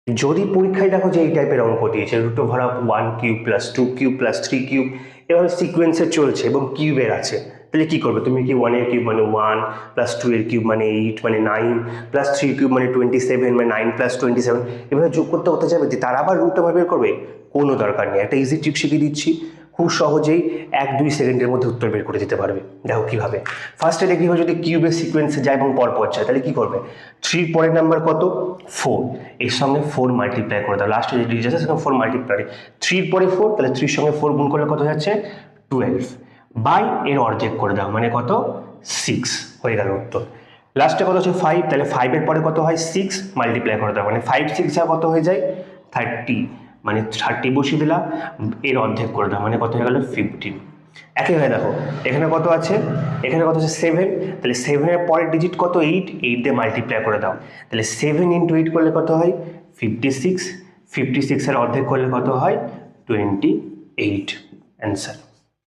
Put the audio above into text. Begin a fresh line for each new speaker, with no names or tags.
যদি পরীক্ষায় দেখো যে এই টাইপের অঙ্ক দিয়েছে √1³ + 2³ + 3³ এভাবে সিকোয়েন্সে চলছে এবং কিউবের আছে, তাহলে কি করবে তুমি? কি 1 এর কিউব মানে 1 + 2 এর কিউব মানে 8 মানে 9 + 3 কিউব মানে 27 মানে 9 + 27 এভাবে যোগ করতে করতে যাবে, তার আবার রুট আবার বের করবে? কোনো দরকার নেই, একটা ইজি ট্রিক শিখিয়ে দিচ্ছি, খুব সহজেই 1-2 সেকেন্ডের মধ্যে উত্তর বের করে দিতে পারবে। দেখো কীভাবে। ফার্স্টে দেখি যদি কিউবের সিকোয়েন্সে যায় এবং পরপর যায় তাহলে কী করবে? 3 পরের নাম্বার কত? 4, এর সঙ্গে 4 মাল্টিপ্লাই করে দাও, লাস্টে যে ডিজিট আছে সেখানে 4 মাল্টিপ্লাই, 3 পরে 4 তাহলে 3 সঙ্গে 4 গুণ করলে কত যাচ্ছে? 12 বাই এর অর্ধেক করে দাও মানে কত? 6 হয়ে গেল উত্তর। লাস্টে কত হচ্ছে? 5, তাহলে 5 এর পরে কত হয়? 6 মাল্টিপ্লাই করে দাও মানে 5 6 যা কত হয়ে যায়? 30, মানে 30 বসিয়ে দিলাম, এর অর্ধেক করে দাও মানে কত হয়ে গেল? 15। একইভাবে দেখো এখানে কত আছে? এখানে কত আছে? 7, তাহলে 7 এর পরের ডিজিট কত? 8, 8 দিয়ে মাল্টিপ্লাই করে দাও, তাহলে 7 × 8 করলে কত হয়? 56, 56 এর অর্ধেক করলে কত হয়? 28 অ্যান্সার।